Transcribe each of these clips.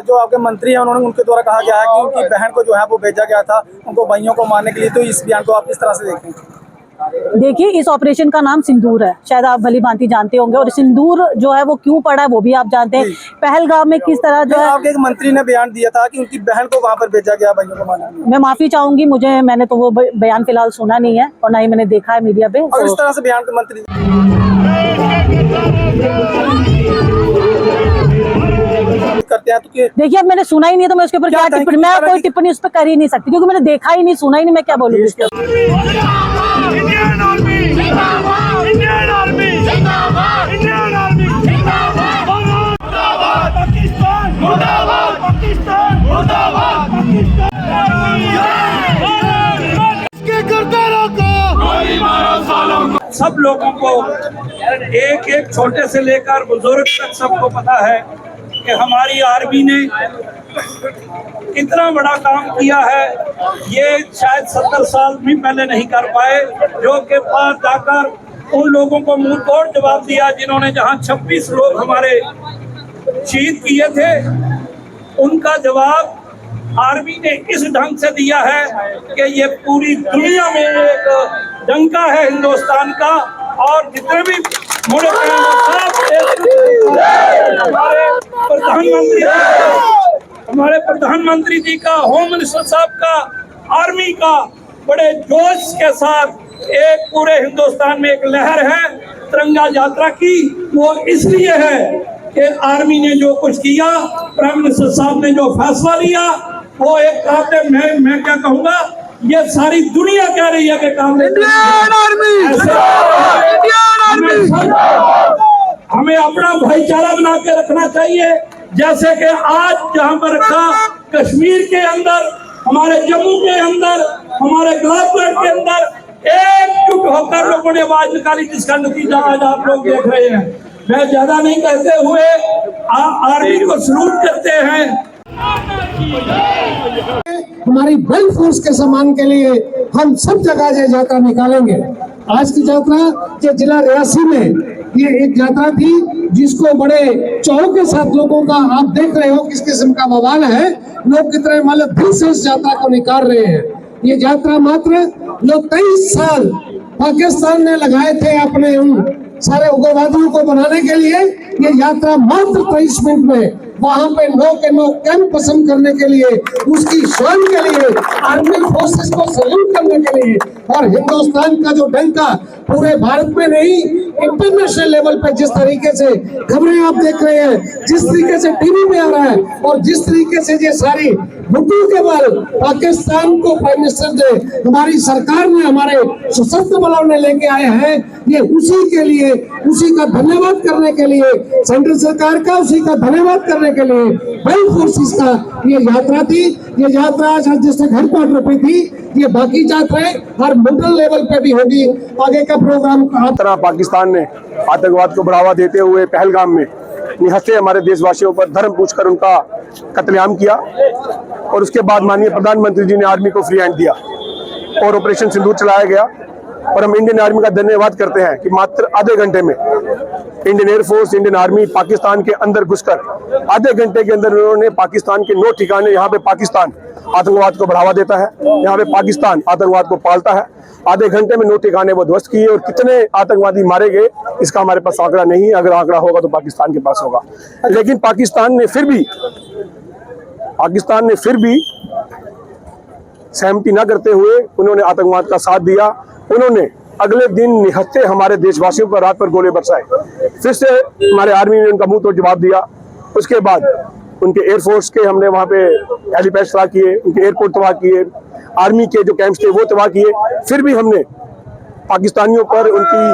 जो आपके मंत्री हैं उन्होंने उनके द्वारा कहा गया है कि उनकी बहन को जो है वो भेजा गया था उनको भाइयों को मारने के लिए, तो इस बयान को आप किस तरह से देखें? देखिए, इस ऑपरेशन का नाम सिंदूर है, शायद आप भली भांति जानते होंगे, और सिंदूर जो है वो क्यों पड़ा है वो भी आप जानते हैं। पहलगाम में किस तरह जो है आपके एक मंत्री ने बयान दिया था कि उनकी बहन को वहां पर भेजा गया भाइयों को मारने के लिए। मैं माफी चाहूंगी, मैंने तो वो बयान फिलहाल सुना नहीं है और ना ही मैंने देखा है मीडिया पे। और इस तरह से बयान के मंत्री करते हैं तो देखिए, अब मैंने सुना ही नहीं है तो मैं उसके ऊपर क्या टिप्पणी, मैं कोई टिप्पणी उस पर कर ही नहीं सकती क्योंकि मैंने देखा ही नहीं, सुना ही नहीं, मैं क्या बोलूँगी इसके ऊपर। सब लोगों को एक एक छोटे से लेकर बुजुर्ग तक सबको पता है कि हमारी आर्मी ने इतना बड़ा काम किया है, ये शायद 70 साल भी पहले नहीं कर पाए, जो के पास जाकर उन लोगों को मुंह तोड़ जवाब दिया जिन्होंने जहां 26 लोग हमारे शहीद किए थे। उनका जवाब आर्मी ने इस ढंग से दिया है कि ये पूरी दुनिया में एक डंका है हिंदुस्तान का, और जितने भी मुड़े हमारे प्रधानमंत्री जी का, होम मिनिस्टर साहब का, आर्मी का बड़े जोश के साथ एक पूरे हिंदुस्तान में एक लहर है तिरंगा यात्रा की। वो इसलिए है कि आर्मी ने जो कुछ किया, प्राइम मिनिस्टर साहब ने जो फैसला लिया, वो एक काबिल, मैं क्या कहूँगा, ये सारी दुनिया कह रही है कि हमें अपना भाईचारा बना के रखना चाहिए। जैसे कि आज जहाँ पर रखा कश्मीर के अंदर, हमारे जम्मू के अंदर, हमारे गुलाबगढ़ के अंदर एकजुट होकर लोगों ने आवाज निकाली, जिसका नतीजा आज आप लोग देख रहे हैं। मैं ज्यादा नहीं कहते हुए आर्मी को सलूट करते हैं। हमारी बल फोर्स के सम्मान के लिए हम सब जगह ये यात्रा निकालेंगे। आज की यात्रा जो जिला रियासी में ये एक यात्रा थी, जिसको बड़े चौक के साथ लोगों का आप देख रहे हो किस किस्म का बवाल है, लोग कितने मतलब दिल से इस यात्रा को निकाल रहे हैं। ये यात्रा मात्र लोग 23 साल पाकिस्तान ने लगाए थे अपने उन सारे उग्रवादियों को बनाने के लिए। ये यात्रा मात्र 23 मिनट में वहां पे नो के नो कैंप पसंद करने के लिए, उसकी शान के लिए, आर्मी फोर्सेस को सैल्यूट करने के लिए, और हिंदुस्तान का जो डंका पूरे भारत में नहीं इंटरनेशनल लेवल पे जिस तरीके से खबरें आप देख रहे हैं, जिस तरीके से टीवी में आ रहा है, और जिस तरीके से ये सारी बुद्धू के बल पाकिस्तान को प्राइम मिनिस्टर ने, हमारी सरकार ने, हमारे सशस्त्र बलों ने लेके आए हैं, ये उसी के लिए, उसी का धन्यवाद करने के लिए, सेंट्रल सरकार का उसी का धन्यवाद करने के लिए बल फोर्सेस का ये यात्रा थी। ये यात्रा आज जैसे घर क्वार्टर पे थी, ये बाकी यात्राएं हर मंडल लेवल पे भी होगी। आगे का प्रोग्राम तरह पाकिस्तान ने आतंकवाद को बढ़ावा देते हुए पहलगाम में निहत्थे हमारे देशवासियों पर धर्म पूछकर उनका कत्लेआम किया, और उसके बाद माननीय प्रधानमंत्री जी ने आर्मी को फ्री हैंड दिया और ऑपरेशन सिंदूर चलाया गया। और हम इंडियन आर्मी का धन्यवाद करते हैं कि मात्र आधे घंटे में Indian air force, Indian army Pakistan के अंदर घुसकर आधे घंटे के अंदर उन्होंने पाकिस्तान के 9 ठिकाने, यहाँ पे पाकिस्तान आतंकवाद को बढ़ावा देता है, यहाँ पे पाकिस्तान आतंकवाद को पालता है, आधे घंटे में 9 ठिकाने वो ध्वस्त किए। और कितने आतंकवादी मारे गए इसका हमारे पास आंकड़ा नहीं है, अगर आंकड़ा होगा तो पाकिस्तान के पास होगा। लेकिन पाकिस्तान ने फिर भी सहमति न करते हुए उन्होंने आतंकवाद का साथ दिया। उन्होंने अगले दिन निहत्थे हमारे देशवासियों पर रात पर गोले बरसाए। फिर से हमारे आर्मी ने उनका मुंह तोड़ जवाब दिया। उसके बाद उनके एयरफोर्स के हमने वहाँ पे हेलीपैड तबाह किए, उनके एयरपोर्ट तबाह किए, आर्मी के जो कैंप्स थे वो तबाह किए। फिर भी हमने पाकिस्तानियों पर, उनकी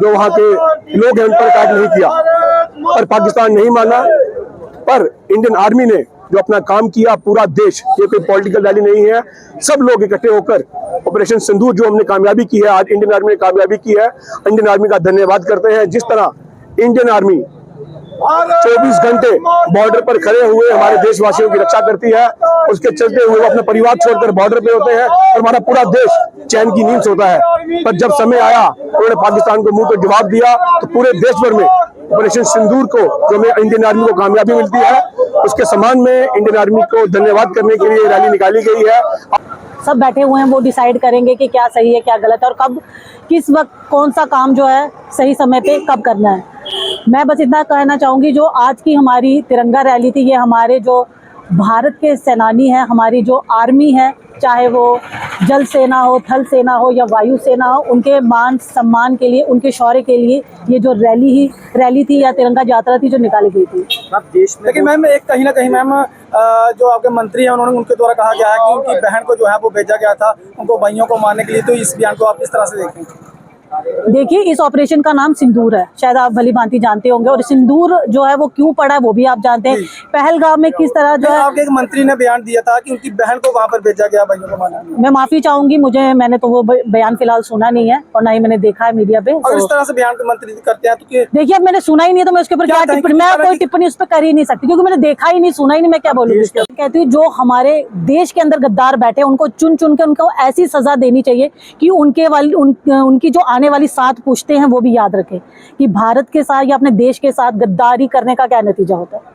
जो वहाँ के लोग हैं उन पर अटैक नहीं किया, पर पाकिस्तान नहीं माना। पर इंडियन आर्मी ने जो अपना काम किया, पूरा देश, ये कोई पॉलिटिकल रैली नहीं है, सब लोग इकट्ठे होकर ऑपरेशन सिंदूर जो हमने कामयाबी की है, आज इंडियन आर्मी ने कामयाबी की है, इंडियन आर्मी का धन्यवाद करते हैं। जिस तरह इंडियन आर्मी 24 घंटे बॉर्डर पर खड़े हुए हमारे देशवासियों की रक्षा करती है, उसके चलते हुए वो अपने परिवार छोड़कर बॉर्डर पे होते हैं और हमारा पूरा देश चैन की नींद सोता है। पर जब समय आया उन्होंने पाकिस्तान को मुंह पे जवाब दिया, तो पूरे देश भर में ऑपरेशन सिंदूर को जो हमें इंडियन आर्मी को कामयाबी मिलती है, उसके सम्मान में इंडियन आर्मी को धन्यवाद करने के लिए रैली निकाली गई है। सब बैठे हुए हैं, वो डिसाइड करेंगे कि क्या सही है क्या गलत है और कब किस वक्त कौन सा काम जो है सही समय पे कब करना है। मैं बस इतना कहना चाहूँगी, जो आज की हमारी तिरंगा रैली थी, ये हमारे जो भारत के सेनानी हैं, हमारी जो आर्मी है, चाहे वो जल सेना हो, थल सेना हो या वायु सेना हो, उनके मान सम्मान के लिए, उनके शौर्य के लिए ये जो रैली थी या तिरंगा यात्रा थी जो निकाली गई थी। लेकिन मैम एक कहीं ना कहीं मैम जो आपके मंत्री हैं उन्होंने उनके द्वारा कहा गया है कि उनकी बहन को जो है वो भेजा गया था उनको भाइयों को मारने के लिए, तो इस बयान को आप किस तरह से देखें? देखिए, इस ऑपरेशन का नाम सिंदूर है, शायद आप भली भांति जानते होंगे, और सिंदूर जो है वो क्यों पड़ा है वो भी आप जानते हैं। पहलगाम में किस तरह जो है, आपके एक मंत्री ने बयान दिया था कि उनकी बहन को वहां पर भेजा गया भाइयों को मारने के लिए। मैं माफी चाहूंगी, मैंने तो वो बयान फिलहाल सुना नहीं है और ना ही मैंने देखा है मीडिया पे। अगर इस तरह से बयान मंत्री करते हैं तो देखिए, अब मैंने सुना ही नहीं है तो मैं उसके ऊपर क्या टिप्पणी, मैं कोई टिप्पणी उस पर कर ही नहीं सकती क्योंकि मैंने देखा ही नहीं, सुना ही नहीं, मैं क्या बोलूँगी। कहती हूँ जो हमारे देश के अंदर गद्दार बैठे उनको चुन चुन के उनको ऐसी सजा देनी चाहिए कि उनकी जो आने वाली 7 पुश्तें हैं वो भी याद रखें कि भारत के साथ या अपने देश के साथ गद्दारी करने का क्या नतीजा होता है।